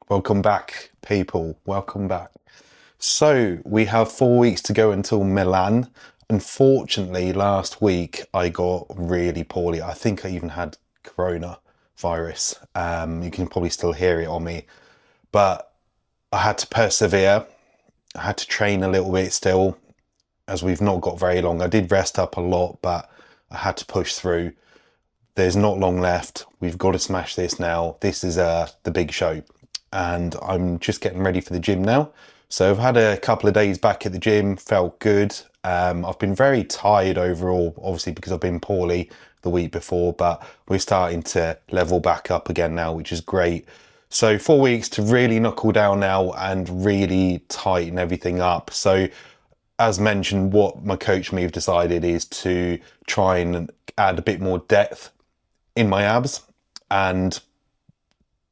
Welcome back, people. Welcome back. So we have 4 weeks to go until Milan. Unfortunately, last week I got really poorly. I think I even had coronavirus. You can probably still hear it on me, but I had to persevere. I had to train a little bit still, as we've not got very long. I did rest up a lot, but I had to push through. There's not long left. We've got to smash this now. This is the big show. And I'm just getting ready for the gym now. So I've had a couple of days back at the gym, felt good. I've been very tired overall, obviously because I've been poorly the week before, but we're starting to level back up again now, which is great. So 4 weeks to really knuckle down now and really tighten everything up. So as mentioned, what my coach and me have decided is to try and add a bit more depth in my abs and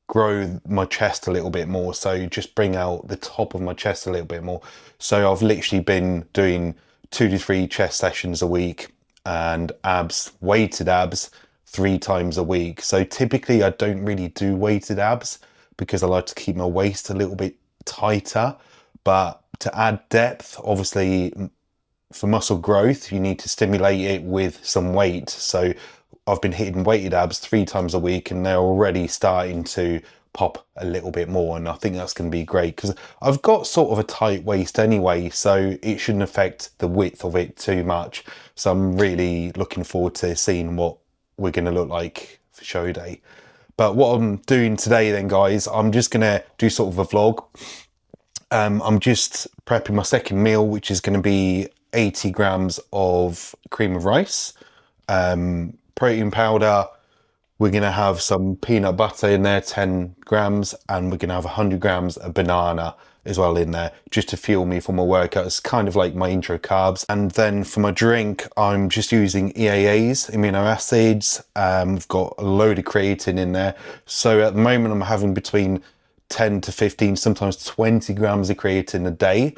grow my chest a little bit more. So just bring out the top of my chest a little bit more. So I've literally been doing 2 to 3 chest sessions a week and abs, weighted abs, 3 times a week. So typically I don't really do weighted abs because I like to keep my waist a little bit tighter. But to add depth, obviously for muscle growth, you need to stimulate it with some weight. So I've been hitting weighted abs 3 times a week and they're already starting to pop a little bit more. And I think that's going to be great because I've got sort of a tight waist anyway, so it shouldn't affect the width of it too much. So I'm really looking forward to seeing what we're going to look like for show day. But what I'm doing today then, guys, I'm just going to do sort of a vlog. I'm just prepping my second meal, which is going to be 80 grams of cream of rice, protein powder. We're going to have some peanut butter in there, 10 grams, and we're going to have 100 grams of banana as well in there, just to fuel me for my workout. It's kind of like my intro carbs. And then for my drink, I'm just using EAAs, amino acids. We've got a load of creatine in there. So at the moment, I'm having between 10 to 15, sometimes 20 grams of creatine a day.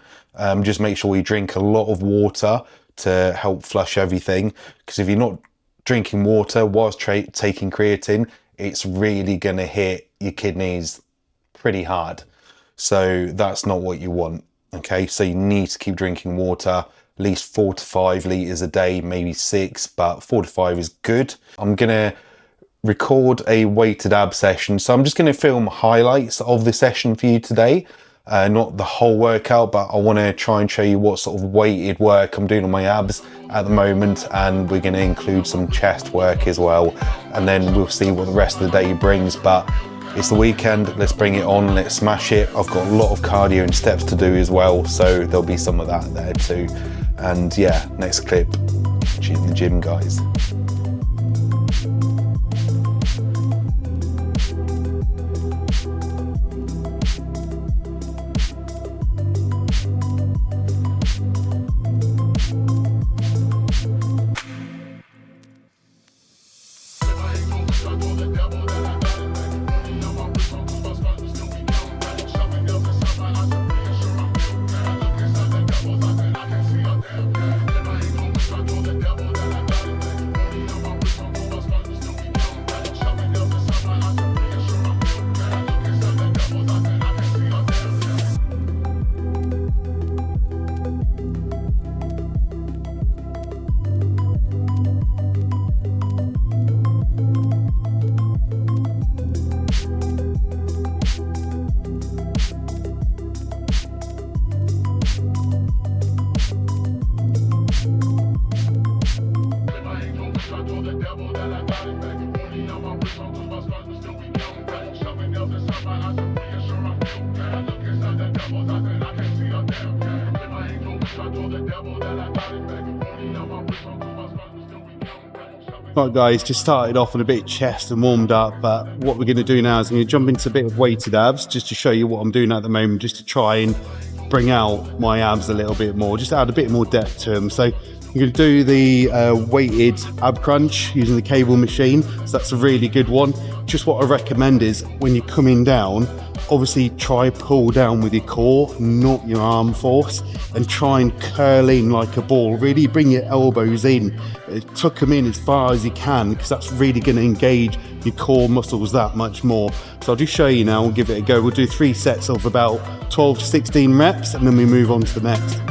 Just make sure you drink a lot of water to help flush everything. Because if you're not drinking water whilst taking creatine, it's really going to hit your kidneys pretty hard. So that's not what you want. Okay, so you need to keep drinking water, at least 4 to 5 liters a day, maybe 6, but 4 to 5 is good. I'm going to record a weighted ab session. So I'm just going to film highlights of the session for you today. Not the whole workout, but I want to try and show you what sort of weighted work I'm doing on my abs at the moment, and we're going to include some chest work as well, and then we'll see what the rest of the day brings. But it's the weekend, let's bring it on, let's smash it. I've got a lot of cardio and steps to do as well, so there'll be some of that there too. And yeah, next clip, in the gym, guys. Right guys, just started off on a bit of chest and warmed up, but what we're going to do now is I'm going to jump into a bit of weighted abs just to show you what I'm doing at the moment, just to try and bring out my abs a little bit more, just to add a bit more depth to them. So I'm going to do the weighted ab crunch using the cable machine, so that's a really good one. Just what I recommend is when you're coming down, obviously try pull down with your core, not your arm force, and try and curl in like a ball. Really bring your elbows in, tuck them in as far as you can, because that's really going to engage your core muscles that much more. So I'll just show you now and give it a go. We'll do 3 sets of about 12 to 16 reps, and then we move on to the next.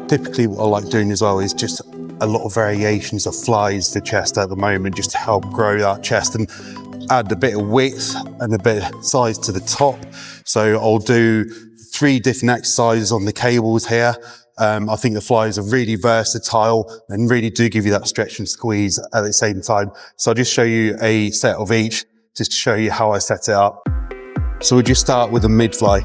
Typically what I like doing as well is just a lot of variations of flies to chest at the moment, just to help grow that chest and add a bit of width and a bit of size to the top. So I'll do 3 different exercises on the cables here. I think the flies are really versatile and really do give you that stretch and squeeze at the same time. So I'll just show you a set of each, just to show you how I set it up. So we'll just start with a mid fly.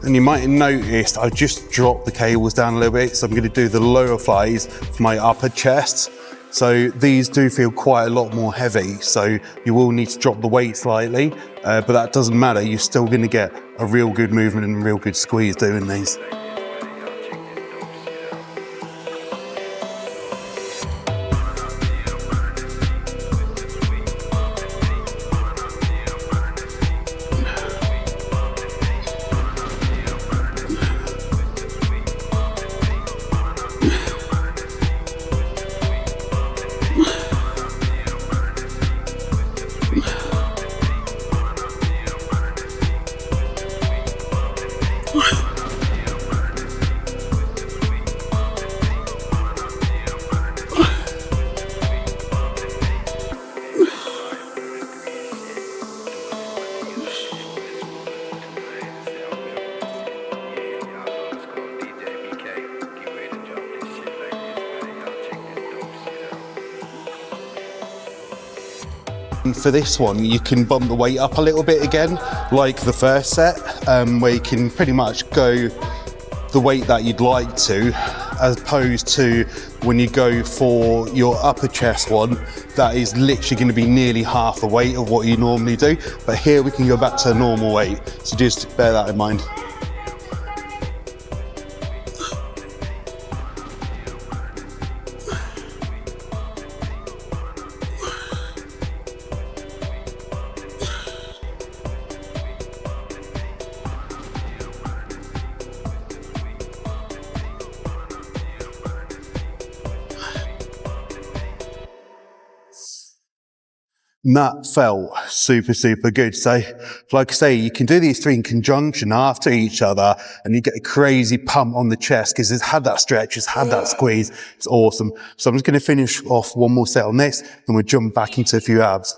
And you might have noticed I just dropped the cables down a little bit, so I'm going to do the lower flies for my upper chest. So these do feel quite a lot more heavy, so you will need to drop the weight slightly, but that doesn't matter. You're still going to get a real good movement and a real good squeeze doing these. For this one, you can bump the weight up a little bit again, like the first set, where you can pretty much go the weight that you'd like to, as opposed to when you go for your upper chest one, that is literally going to be nearly half the weight of what you normally do. But here we can go back to a normal weight, so just bear that in mind. And that felt super good. So like I say, you can do these 3 in conjunction after each other and you get a crazy pump on the chest because it's had that stretch, it's had that squeeze. It's awesome. So I'm just going to finish off one more set on this and we'll jump back into a few abs.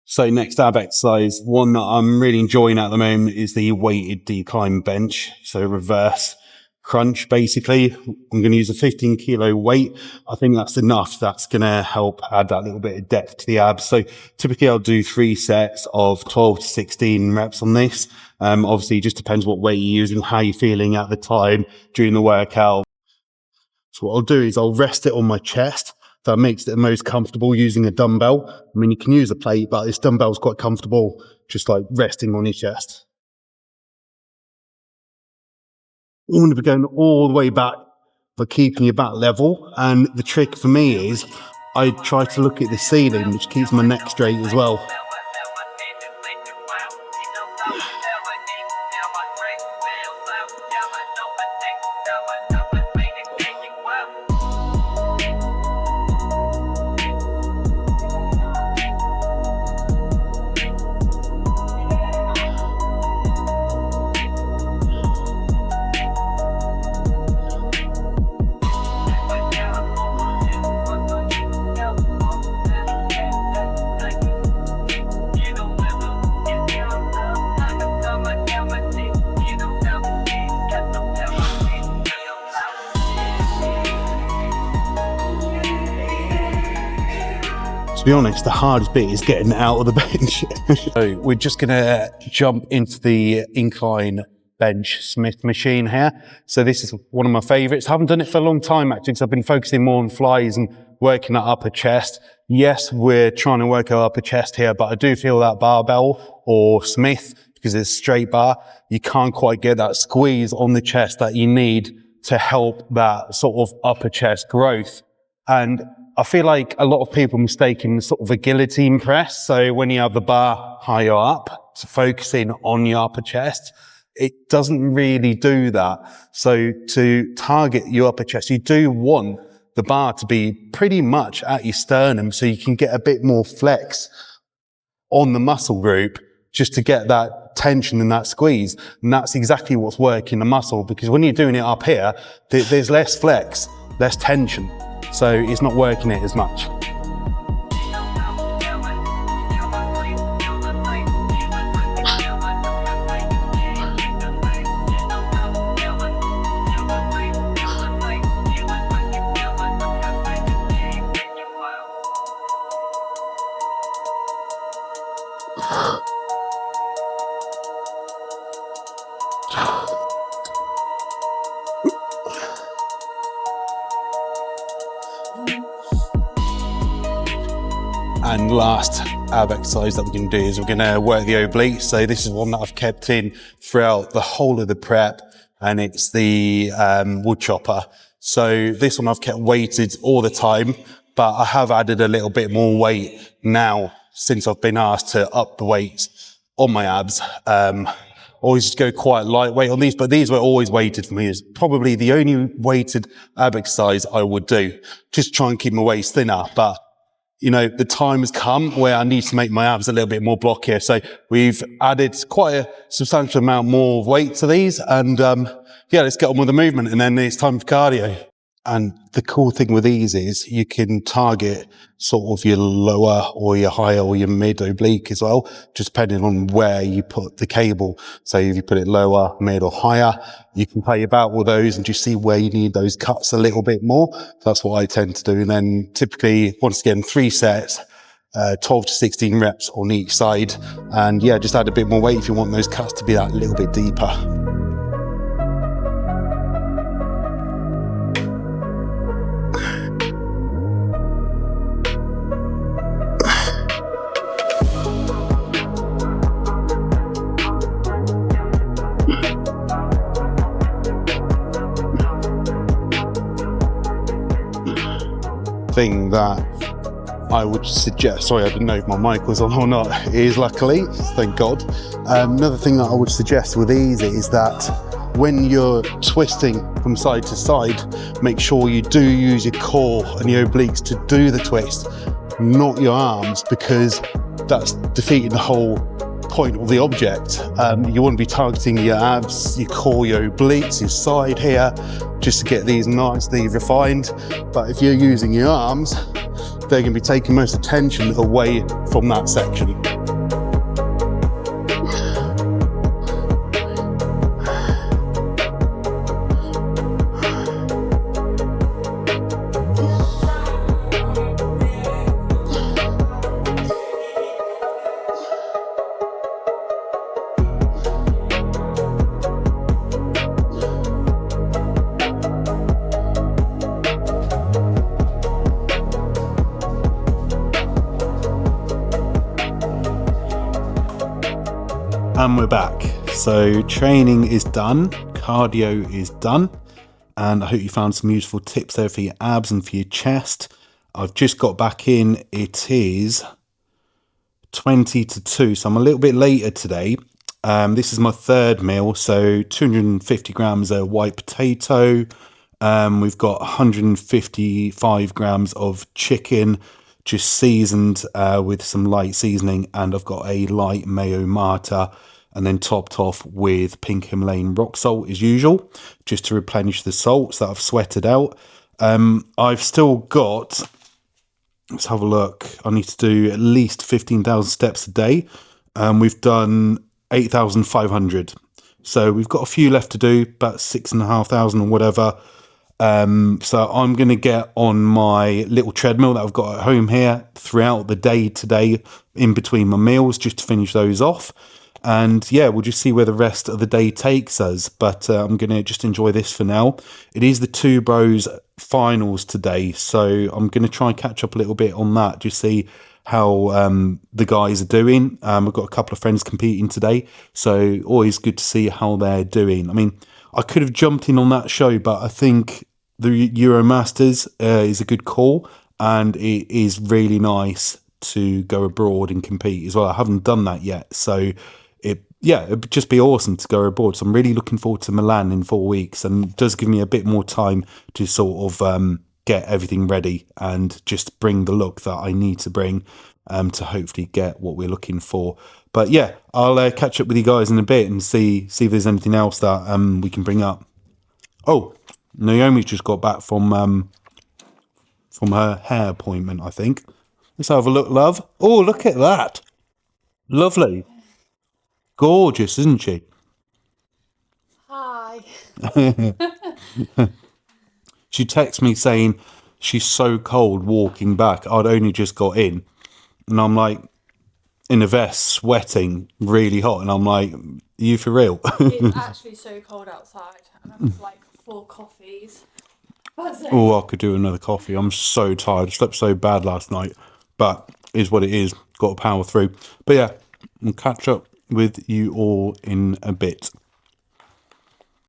So next ab exercise, one that I'm really enjoying at the moment is the weighted decline bench. So reverse crunch, basically. I'm going to use a 15 kilo weight. I think that's enough. That's going to help add that little bit of depth to the abs. So typically I'll do 3 sets of 12 to 16 reps on this. Obviously it just depends what weight you're using, how you're feeling at the time during the workout. So what I'll do is I'll rest it on my chest. That makes it the most comfortable using a dumbbell. I mean, you can use a plate, but this dumbbell is quite comfortable, just like resting on your chest. You want to be going all the way back, but keeping your back level. And the trick for me is I try to look at the ceiling, which keeps my neck straight as well. To be honest, the hardest bit is getting out of the bench. So we're just gonna jump into the incline bench Smith machine here. So this is one of my favorites. I haven't done it for a long time actually, because I've been focusing more on flies and working that upper chest. Yes, we're trying to work our upper chest here, but I do feel that barbell or Smith, because it's a straight bar, you can't quite get that squeeze on the chest that you need to help that sort of upper chest growth. And I feel like a lot of people mistaken sort of a guillotine press. So when you have the bar higher up, so focusing on your upper chest, it doesn't really do that. So to target your upper chest, you do want the bar to be pretty much at your sternum so you can get a bit more flex on the muscle group just to get that tension and that squeeze. And that's exactly what's working the muscle, because when you're doing it up here, there's less flex, less tension. So it's not working it as much. And last ab exercise that we're going to do is we're going to work the obliques. So this is one that I've kept in throughout the whole of the prep, and it's the wood chopper. So this one I've kept weighted all the time, but I have added a little bit more weight now since I've been asked to up the weights on my abs. Always just go quite lightweight on these, but these were always weighted for me. It's probably the only weighted ab exercise I would do. Just try and keep my waist thinner, but you know, the time has come where I need to make my abs a little bit more blockier. So we've added quite a substantial amount more weight to these, and yeah, let's get on with the movement, and then it's time for cardio. And the cool thing with these is you can target sort of your lower or your higher or your mid oblique as well, just depending on where you put the cable. So if you put it lower, mid or higher, you can play about with those and just see where you need those cuts a little bit more. That's what I tend to do. And then typically, once again, 3 sets, 12 to 16 reps on each side. And yeah, just add a bit more weight if you want those cuts to be that little bit deeper. Thing that I would suggest, sorry, I didn't know if my mic was on or not, is luckily, thank God. Another thing that I would suggest with these is that when you're twisting from side to side, make sure you do use your core and your obliques to do the twist, not your arms, because that's defeating the whole point of the object. You want to be targeting your abs, your core, your obliques, your side here, just to get these nicely refined. But if you're using your arms, they're going to be taking most attention away from that section. And we're back. So training is done, cardio is done, and I hope you found some useful tips there for your abs and for your chest. I've just got back in. It is 20 to 2, so I'm a little bit later today. This is my third meal, so 250 grams of white potato. We've got 155 grams of chicken, just seasoned with some light seasoning, and I've got a light mayo marta, and then topped off with pink Himalayan rock salt as usual, just to replenish the salts that I've sweated out. I've still got, let's have a look, I need to do at least 15,000 steps a day. We've done 8,500. So we've got a few left to do, about 6,500 or whatever. So I'm going to get on my little treadmill that I've got at home here throughout the day today, in between my meals, just to finish those off. And yeah, we'll just see where the rest of the day takes us. But I'm going to just enjoy this for now. It is the Two Bros finals today, so I'm going to try and catch up a little bit on that, just see how the guys are doing. I've got a couple of friends competing today, so always good to see how they're doing. I mean, I could have jumped in on that show, but I think the Euromasters is a good call, and it is really nice to go abroad and compete as well. I haven't done that yet, so it'd just be awesome to go abroad. So I'm really looking forward to Milan in 4 weeks, and it does give me a bit more time to sort of get everything ready and just bring the look that I need to bring to hopefully get what we're looking for. But yeah, I'll catch up with you guys in a bit and see if there's anything else that we can bring up. Oh, Naomi's just got back from her hair appointment, I think. Let's have a look, love. Oh, look at that. Lovely. Gorgeous, isn't she? Hi. She texted me saying she's so cold walking back. I'd only just got in, and I'm like in a vest, sweating, really hot, and I'm like, "Are you for real?" It's actually so cold outside, and I've had like 4 coffees. Oh, I could do another coffee. I'm so tired. I slept so bad last night, but it is what it is. Got to power through. But yeah, we'll catch up with you all in a bit.